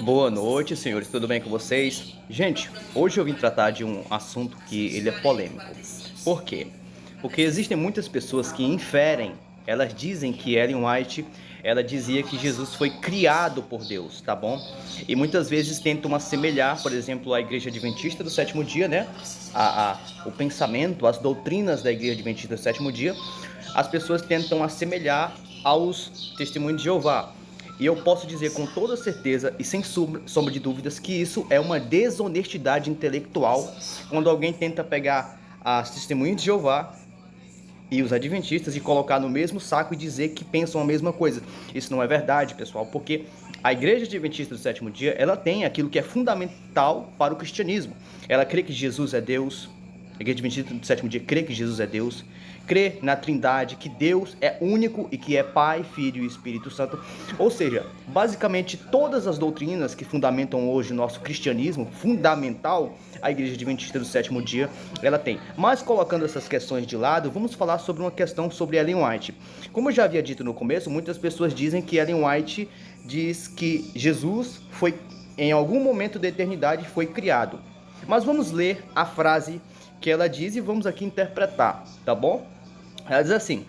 Boa noite, senhores. Tudo bem com vocês? Gente, hoje eu vim tratar de um assunto que ele é polêmico. Por quê? Porque existem muitas pessoas que inferem, elas dizem que Ellen White, ela dizia que Jesus foi criado por Deus, tá bom? E muitas vezes tentam assemelhar, por exemplo, a Igreja Adventista do Sétimo Dia, né? O pensamento, as doutrinas da Igreja Adventista do Sétimo Dia, as pessoas tentam assemelhar aos Testemunhos de Jeová. E eu posso dizer com toda certeza e sem sombra de dúvidas que isso é uma desonestidade intelectual quando alguém tenta pegar as Testemunhas de Jeová e os Adventistas e colocar no mesmo saco e dizer que pensam a mesma coisa. Isso não é verdade, pessoal, porque a Igreja Adventista do Sétimo Dia, ela tem aquilo que é fundamental para o cristianismo. Ela crê que Jesus é Deus. A Igreja Adventista do Sétimo Dia crê que Jesus é Deus, crê na Trindade, que Deus é único e que é Pai, Filho e Espírito Santo. Ou seja, basicamente todas as doutrinas que fundamentam hoje o nosso cristianismo, fundamental, a Igreja Adventista do Sétimo Dia, ela tem. Mas colocando essas questões de lado, vamos falar sobre uma questão sobre Ellen White. Como eu já havia dito no começo, muitas pessoas dizem que Ellen White diz que Jesus foi, em algum momento da eternidade, foi criado. Mas vamos ler a frase que ela diz e vamos aqui interpretar, tá bom? Ela diz assim: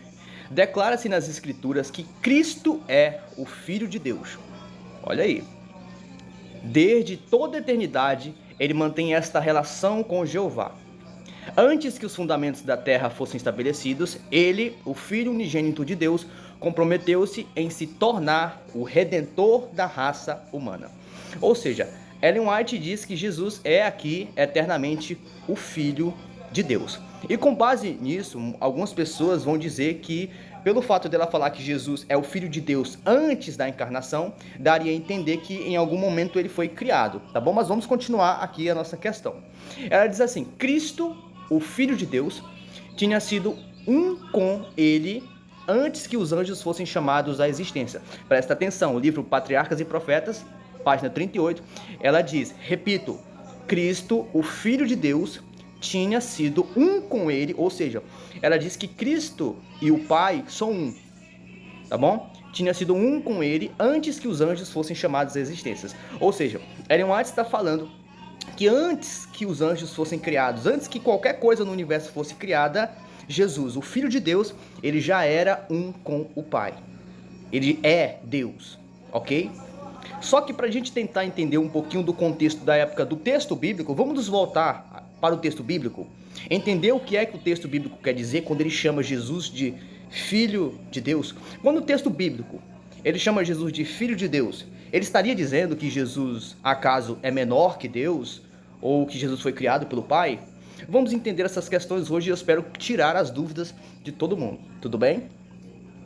declara-se nas escrituras que Cristo é o Filho de Deus. Olha aí. Desde toda a eternidade, ele mantém esta relação com Jeová. Antes que os fundamentos da terra fossem estabelecidos, ele, o Filho unigênito de Deus, comprometeu-se em se tornar o Redentor da raça humana. Ou seja, Ellen White diz que Jesus é aqui eternamente o Filho de Deus. E com base nisso, algumas pessoas vão dizer que, pelo fato dela falar que Jesus é o Filho de Deus antes da encarnação, daria a entender que em algum momento ele foi criado, tá bom? Mas vamos continuar aqui a nossa questão. Ela diz assim: Cristo, o Filho de Deus, tinha sido um com ele antes que os anjos fossem chamados à existência. Presta atenção, o livro Patriarcas e Profetas, página 38, ela diz, repito, Cristo, o Filho de Deus, tinha sido um com ele, ou seja, ela diz que Cristo e o Pai são um, tá bom? Tinha sido um com ele antes que os anjos fossem chamados à existência. Ou seja, Ellen White está falando que antes que os anjos fossem criados, antes que qualquer coisa no universo fosse criada, Jesus, o Filho de Deus, ele já era um com o Pai. Ele é Deus, ok? Só que para a gente tentar entender um pouquinho do contexto da época do texto bíblico, vamos nos voltar para o texto bíblico, entender o que é que o texto bíblico quer dizer quando ele chama Jesus de Filho de Deus. Quando o texto bíblico ele chama Jesus de Filho de Deus, ele estaria dizendo que Jesus, acaso, é menor que Deus? Ou que Jesus foi criado pelo Pai? Vamos entender essas questões hoje e eu espero tirar as dúvidas de todo mundo, tudo bem?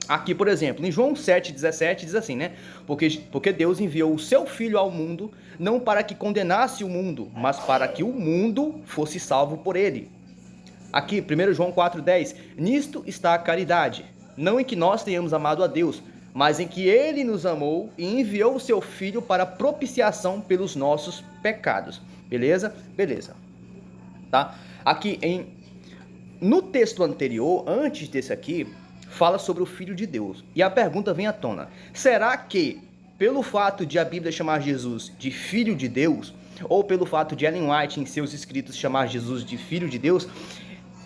Aqui, por exemplo, em João 7,17 diz assim, né? Porque Deus enviou o seu Filho ao mundo, não para que condenasse o mundo, mas para que o mundo fosse salvo por ele. Aqui, 1 João 4,10, nisto está a caridade, não em que nós tenhamos amado a Deus, mas em que ele nos amou e enviou o seu Filho para propiciação pelos nossos pecados. Beleza? Beleza. Tá? Aqui, no texto anterior, antes desse aqui, fala sobre o Filho de Deus. E a pergunta vem à tona. Será que, pelo fato de a Bíblia chamar Jesus de Filho de Deus, ou pelo fato de Ellen White, em seus escritos, chamar Jesus de Filho de Deus,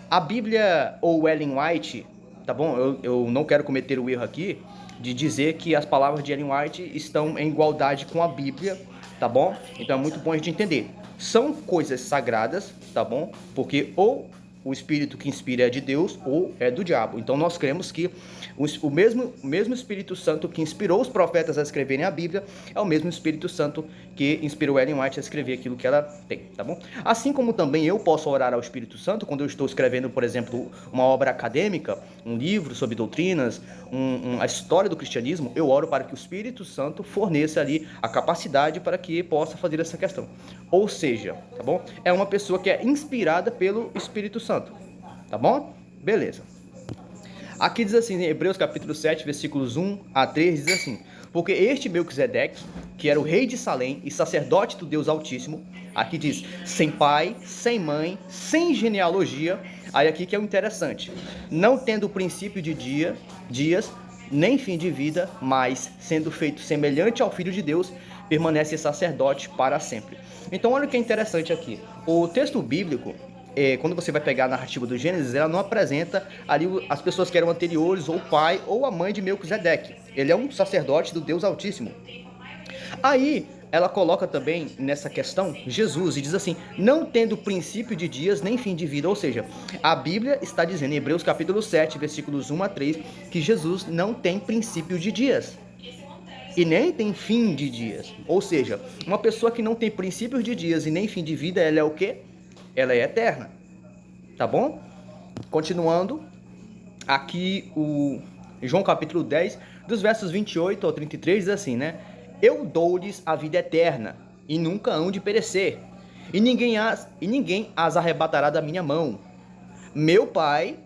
a Bíblia ou Ellen White, tá bom? Eu não quero cometer o erro aqui de dizer que as palavras de Ellen White estão em igualdade com a Bíblia, tá bom? Então é muito bom a gente entender. São coisas sagradas, tá bom? Porque ou o Espírito que inspira é de Deus ou é do diabo. Então nós cremos que o mesmo Espírito Santo que inspirou os profetas a escreverem a Bíblia é o mesmo Espírito Santo que inspirou Ellen White a escrever aquilo que ela tem, tá bom? Assim como também eu posso orar ao Espírito Santo quando eu estou escrevendo, por exemplo, uma obra acadêmica, um livro sobre doutrinas, a história do cristianismo, eu oro para que o Espírito Santo forneça ali a capacidade para que possa fazer essa questão. Ou seja, tá bom? É uma pessoa que é inspirada pelo Espírito Santo, tá bom? Beleza. Aqui diz assim, em Hebreus capítulo 7, versículos 1 a 3, diz assim: porque este Melquisedeque, que era o rei de Salém e sacerdote do Deus Altíssimo, aqui diz, sem pai, sem mãe, sem genealogia, aí aqui que é o interessante, não tendo princípio de dias, nem fim de vida, mas sendo feito semelhante ao Filho de Deus, permanece sacerdote para sempre. Então olha o que é interessante aqui. O texto bíblico, quando você vai pegar a narrativa do Gênesis, ela não apresenta ali as pessoas que eram anteriores, ou o pai ou a mãe de Melquisedeque. Ele é um sacerdote do Deus Altíssimo. Aí ela coloca também nessa questão Jesus e diz assim: não tendo princípio de dias nem fim de vida. Ou seja, a Bíblia está dizendo em Hebreus capítulo 7, versículos 1 a 3, que Jesus não tem princípio de dias e nem tem fim de dias. Ou seja, uma pessoa que não tem princípios de dias e nem fim de vida, ela é o quê? Ela é eterna. Tá bom? Continuando, aqui o João capítulo 10, dos versos 28 ao 33, diz assim, né? Eu dou-lhes a vida eterna, e nunca hão de perecer, e ninguém as arrebatará da minha mão. Meu Pai,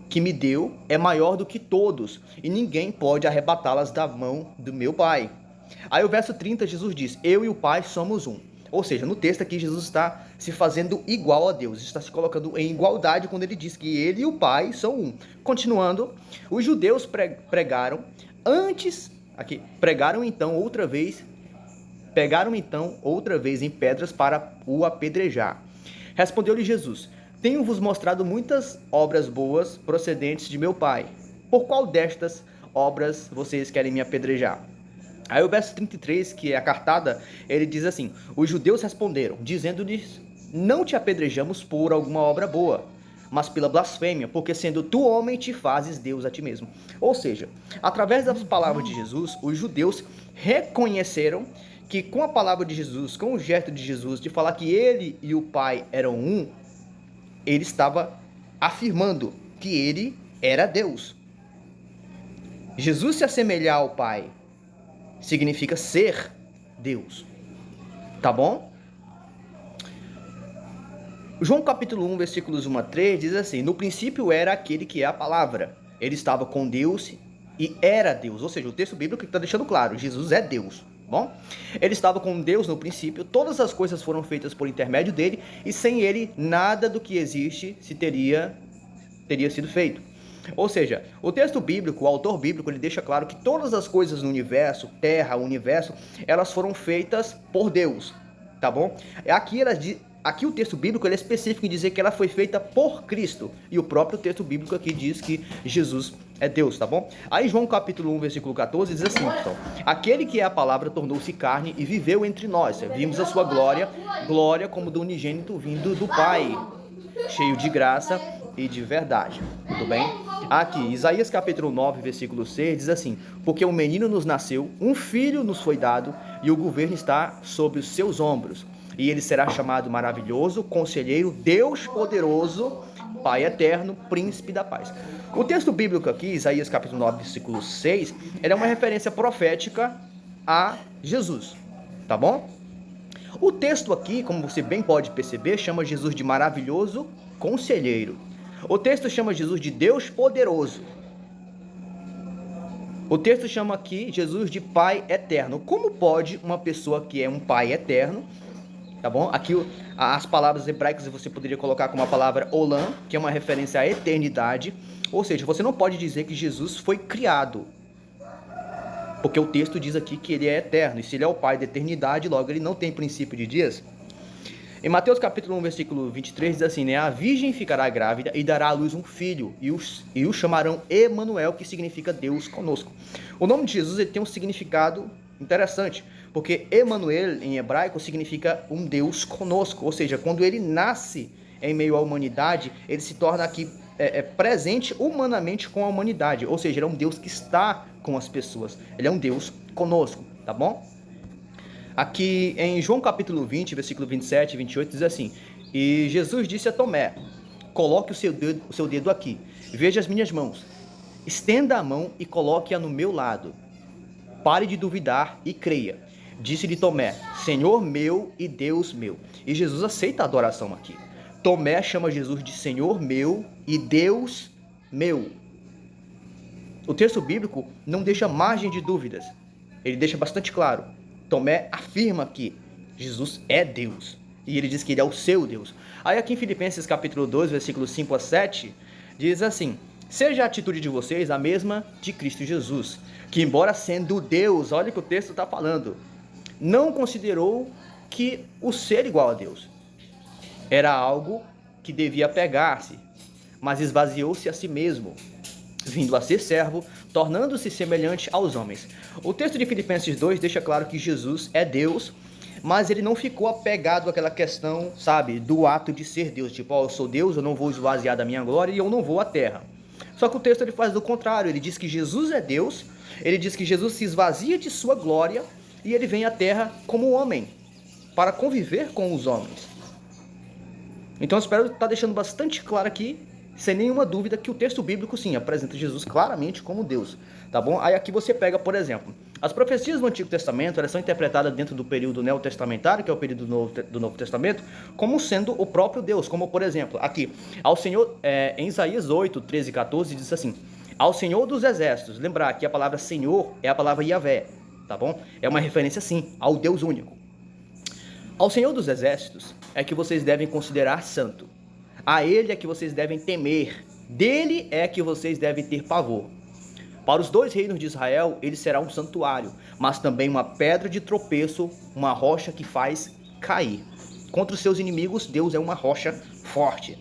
que me deu, é maior do que todos, e ninguém pode arrebatá-las da mão do meu Pai. Aí o verso 30, Jesus diz: eu e o Pai somos um. Ou seja, no texto aqui, Jesus está se fazendo igual a Deus, está se colocando em igualdade quando ele diz que ele e o Pai são um. Continuando, os judeus pegaram então outra vez em pedras para o apedrejar. Respondeu-lhe Jesus: tenho-vos mostrado muitas obras boas procedentes de meu Pai. Por qual destas obras vocês querem me apedrejar? Aí o verso 33, que é a cartada, ele diz assim: os judeus responderam, dizendo-lhes: não te apedrejamos por alguma obra boa, mas pela blasfêmia, porque sendo tu homem, te fazes Deus a ti mesmo. Ou seja, através das palavras de Jesus, os judeus reconheceram que com a palavra de Jesus, com o gesto de Jesus, de falar que ele e o Pai eram um, ele estava afirmando que ele era Deus. Jesus se assemelhar ao Pai significa ser Deus. Tá bom? João capítulo 1, versículos 1 a 3 diz assim: no princípio era aquele que é a palavra. Ele estava com Deus e era Deus. Ou seja, o texto bíblico está deixando claro, Jesus é Deus. Bom? Ele estava com Deus no princípio, todas as coisas foram feitas por intermédio dele, e sem ele nada do que existe teria sido feito. Ou seja, o texto bíblico, o autor bíblico, ele deixa claro que todas as coisas no universo, terra, universo, elas foram feitas por Deus, tá bom? Aqui o texto bíblico ele é específico em dizer que ela foi feita por Cristo, e o próprio texto bíblico aqui diz que Jesus é Deus, tá bom? Aí João capítulo 1, versículo 14 diz assim, então: aquele que é a palavra tornou-se carne e viveu entre nós, vimos a sua glória, glória como do unigênito vindo do Pai, cheio de graça e de verdade. Tudo bem? Aqui, Isaías capítulo 9, versículo 6 diz assim: porque um menino nos nasceu, um filho nos foi dado, e o governo está sobre os seus ombros, e ele será chamado maravilhoso, conselheiro, Deus poderoso, Pai eterno, príncipe da paz. O texto bíblico aqui, Isaías capítulo 9, versículo 6, ele é uma referência profética a Jesus, tá bom? O texto aqui, como você bem pode perceber, chama Jesus de maravilhoso conselheiro. O texto chama Jesus de Deus poderoso. O texto chama aqui Jesus de Pai eterno. Como pode uma pessoa que é um Pai eterno, tá bom? Aqui as palavras hebraicas você poderia colocar como a palavra olam, que é uma referência à eternidade. Ou seja, você não pode dizer que Jesus foi criado, porque o texto diz aqui que ele é eterno. E se ele é o Pai da eternidade, logo ele não tem princípio de dias. Em Mateus capítulo 1, versículo 23, diz assim, né? A virgem ficará grávida e dará à luz um filho, e o chamarão Emanuel, que significa Deus conosco. O nome de Jesus ele tem um significado interessante, porque Emanuel, em hebraico, significa um Deus conosco. Ou seja, quando ele nasce em meio à humanidade, ele se torna aqui presente humanamente com a humanidade. Ou seja, ele é um Deus que está com as pessoas. Ele é um Deus conosco, tá bom? Aqui em João capítulo 20, versículo 27 e 28, diz assim: e Jesus disse a Tomé: coloque o seu dedo aqui, veja as minhas mãos, estenda a mão e coloque-a no meu lado. Pare de duvidar e creia. Disse-lhe Tomé: Senhor meu e Deus meu. E Jesus aceita a adoração aqui. Tomé chama Jesus de Senhor meu e Deus meu. O texto bíblico não deixa margem de dúvidas. Ele deixa bastante claro. Tomé afirma que Jesus é Deus. E ele diz que ele é o seu Deus. Aí aqui em Filipenses capítulo 2, versículos 5 a 7, diz assim: seja a atitude de vocês a mesma de Cristo Jesus, que embora sendo Deus, olha o que o texto está falando, não considerou que o ser igual a Deus era algo que devia pegar-se, mas esvaziou-se a si mesmo, vindo a ser servo, tornando-se semelhante aos homens. O texto de Filipenses 2 deixa claro que Jesus é Deus, mas ele não ficou apegado àquela questão, sabe, do ato de ser Deus. Tipo, eu sou Deus, eu não vou esvaziar da minha glória e eu não vou à terra. Só que o texto ele faz do contrário, ele diz que Jesus é Deus, ele diz que Jesus se esvazia de sua glória e ele vem à terra como homem, para conviver com os homens. Então eu espero estar deixando bastante claro aqui, sem nenhuma dúvida, que o texto bíblico sim apresenta Jesus claramente como Deus, tá bom? Aí aqui você pega, por exemplo, as profecias do Antigo Testamento, elas são interpretadas dentro do período neotestamentário, que é o período do Novo Testamento, como sendo o próprio Deus, como por exemplo, aqui, ao Senhor, em Isaías 8, 13 e 14, diz assim: ao Senhor dos Exércitos. Lembrar que a palavra Senhor é a palavra Yahvé, tá bom? É uma referência sim ao Deus único. Ao Senhor dos Exércitos é que vocês devem considerar santo. A Ele é que vocês devem temer. Dele é que vocês devem ter pavor. Para os dois reinos de Israel, ele será um santuário, mas também uma pedra de tropeço, uma rocha que faz cair. Contra os seus inimigos, Deus é uma rocha forte.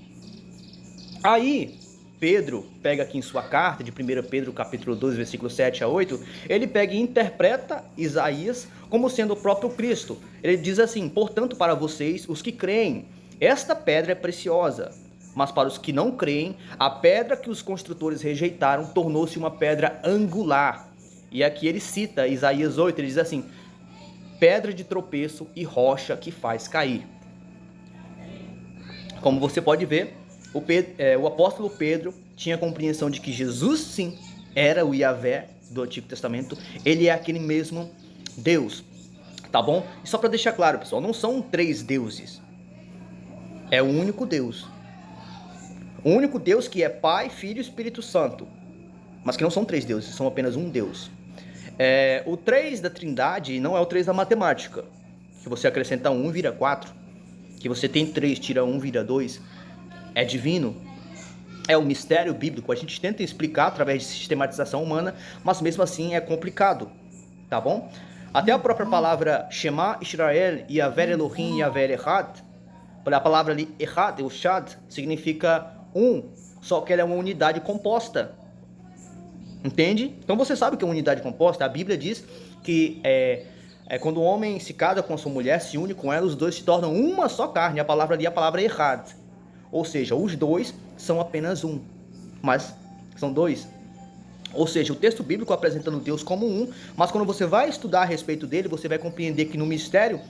Aí, Pedro pega aqui em sua carta, de 1 Pedro capítulo 2, versículo 7 a 8, ele pega e interpreta Isaías como sendo o próprio Cristo. Ele diz assim: portanto, para vocês, os que creem, esta pedra é preciosa, mas para os que não creem, a pedra que os construtores rejeitaram tornou-se uma pedra angular. E aqui ele cita Isaías 8, ele diz assim: pedra de tropeço e rocha que faz cair. Como você pode ver, o apóstolo Pedro tinha a compreensão de que Jesus sim era o Yahvé do Antigo Testamento, ele é aquele mesmo Deus, tá bom? E só para deixar claro, pessoal, não são três deuses, é o único Deus. O único Deus que é Pai, Filho e Espírito Santo, mas que não são três deuses, são apenas um Deus. O 3 da Trindade não é o 3 da matemática, que você acrescenta 1 e vira 4, que você tem 3, tira 1, vira 2, é divino, é um mistério bíblico, a gente tenta explicar através de sistematização humana, mas mesmo assim é complicado, tá bom? Até a própria palavra Shema Israel, Yahvé Elohim, Yahvé Echad, a palavra ali Echad, o Shad, significa um, só que ela é uma unidade composta, entende? Então você sabe que é uma unidade composta. A Bíblia diz que quando o homem se casa com a sua mulher, se une com ela, os dois se tornam uma só carne. A palavra ali é a palavra Echad, ou seja, os dois são apenas um, mas são dois. Ou seja, o texto bíblico apresentando Deus como um, mas quando você vai estudar a respeito dele, você vai compreender que no mistério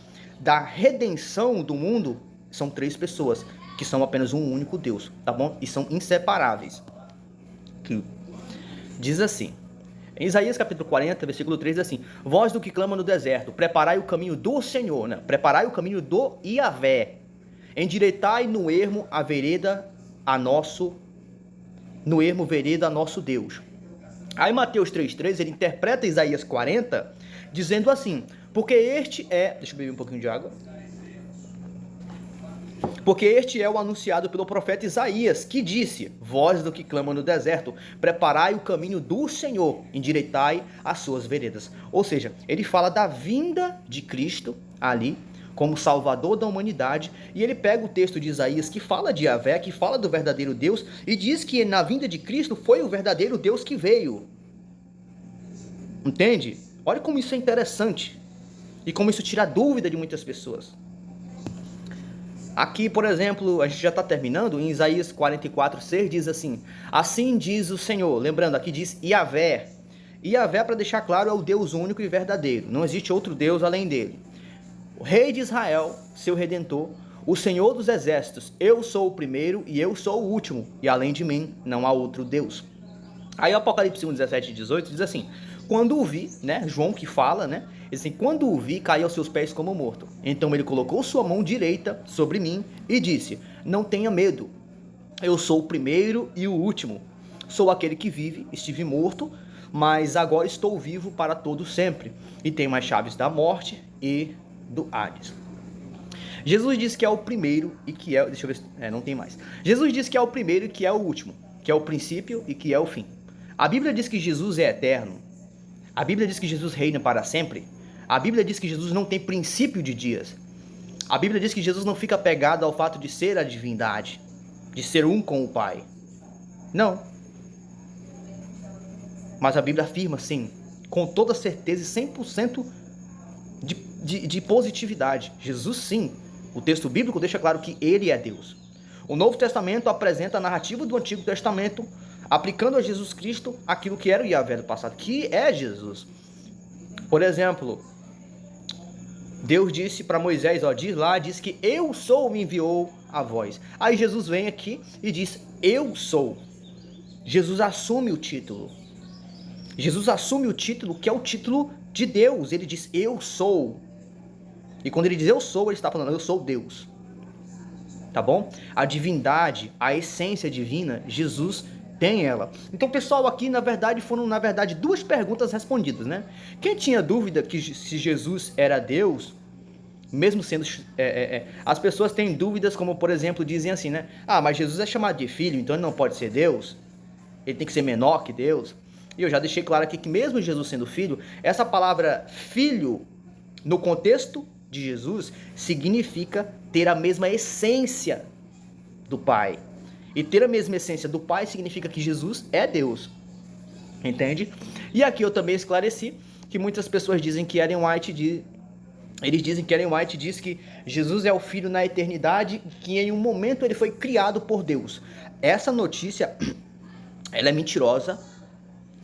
da redenção do mundo, são três pessoas, que são apenas um único Deus, tá bom? E são inseparáveis. Diz assim, em Isaías capítulo 40, versículo 3, diz assim: voz do que clama no deserto, preparai o caminho do Senhor, né? Preparai o caminho do Yahvé, endireitai no ermo a vereda a nosso Deus. Aí Mateus 3,3, ele interpreta Isaías 40, dizendo assim: porque este é... Deixa eu beber um pouquinho de água. Porque este é o anunciado pelo profeta Isaías, que disse: voz do que clama no deserto, preparai o caminho do Senhor, endireitai as suas veredas. Ou seja, ele fala da vinda de Cristo ali, como Salvador da humanidade, e ele pega o texto de Isaías que fala de Yahvé, que fala do verdadeiro Deus, e diz que na vinda de Cristo foi o verdadeiro Deus que veio. Entende? Olha como isso é interessante, e como isso tira a dúvida de muitas pessoas. Aqui, por exemplo, a gente já está terminando, em Isaías 44:6 diz assim: assim diz o Senhor. Lembrando, aqui diz Yahvé. Yahvé, para deixar claro, é o Deus único e verdadeiro, não existe outro Deus além dele. O Rei de Israel, seu Redentor, o Senhor dos Exércitos, eu sou o primeiro e eu sou o último, e além de mim não há outro Deus. Aí o Apocalipse 1:17 e 18 diz assim: quando o vi, né, João que fala, né, assim, quando o vi, caí aos seus pés como morto. Então ele colocou sua mão direita sobre mim e disse: não tenha medo, eu sou o primeiro e o último, sou aquele que vive, estive morto, mas agora estou vivo para todo sempre, e tenho as chaves da morte e do Hades. Jesus diz que é o primeiro e que é... Deixa eu ver, não tem mais. Jesus diz que é o primeiro e que é o último, que é o princípio e que é o fim. A Bíblia diz que Jesus é eterno. A Bíblia diz que Jesus reina para sempre. A Bíblia diz que Jesus não tem princípio de dias. A Bíblia diz que Jesus não fica apegado ao fato de ser a divindade, de ser um com o Pai. Não. Mas a Bíblia afirma, sim, com toda certeza e 100% de positividade. Jesus, sim. O texto bíblico deixa claro que ele é Deus. O Novo Testamento apresenta a narrativa do Antigo Testamento, aplicando a Jesus Cristo aquilo que era o Yahvé do passado, que é Jesus. Por exemplo, Deus disse para Moisés, diz que eu sou, me enviou a voz. Aí Jesus vem aqui e diz, eu sou. Jesus assume o título. Jesus assume o título que é o título de Deus. Ele diz, eu sou. E quando ele diz eu sou, ele está falando, eu sou Deus. Tá bom? A divindade, a essência divina, Jesus tem ela. Então, pessoal, aqui foram duas perguntas respondidas, né? Quem tinha dúvida que se Jesus era Deus, mesmo sendo... as pessoas têm dúvidas, como por exemplo, dizem assim, né? Ah, mas Jesus é chamado de filho, então ele não pode ser Deus? Ele tem que ser menor que Deus? E eu já deixei claro aqui que mesmo Jesus sendo filho, essa palavra filho, no contexto de Jesus, significa ter a mesma essência do Pai. E ter a mesma essência do Pai significa que Jesus é Deus. Entende? E aqui eu também esclareci que muitas pessoas dizem que Ellen White diz que Jesus é o Filho na eternidade, que em um momento ele foi criado por Deus. Essa notícia, ela é mentirosa,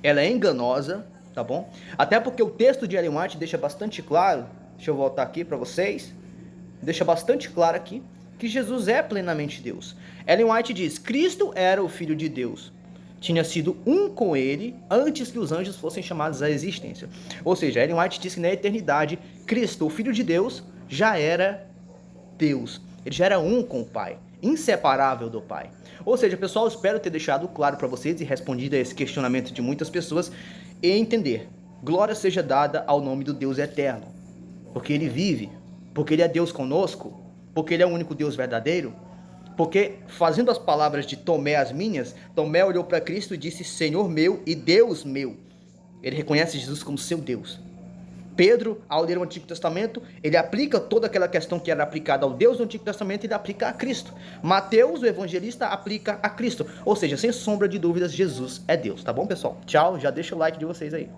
ela é enganosa, tá bom? Até porque o texto de Ellen White deixa bastante claro, deixa eu voltar aqui para vocês, deixa bastante claro aqui, que Jesus é plenamente Deus. Ellen White diz, Cristo era o Filho de Deus, tinha sido um com ele antes que os anjos fossem chamados à existência. Ou seja, Ellen White diz que na eternidade, Cristo, o Filho de Deus, já era Deus. Ele já era um com o Pai, inseparável do Pai. Ou seja, pessoal, espero ter deixado claro para vocês e respondido a esse questionamento de muitas pessoas e entender. Glória seja dada ao nome do Deus eterno, porque ele vive, porque ele é Deus conosco, porque ele é o único Deus verdadeiro, porque, fazendo as palavras de Tomé as minhas, Tomé olhou para Cristo e disse, Senhor meu e Deus meu. Ele reconhece Jesus como seu Deus. Pedro, ao ler o Antigo Testamento, ele aplica toda aquela questão que era aplicada ao Deus do Antigo Testamento, ele aplica a Cristo. Mateus, o evangelista, aplica a Cristo. Ou seja, sem sombra de dúvidas, Jesus é Deus. Tá bom, pessoal? Tchau, já deixa o like de vocês aí.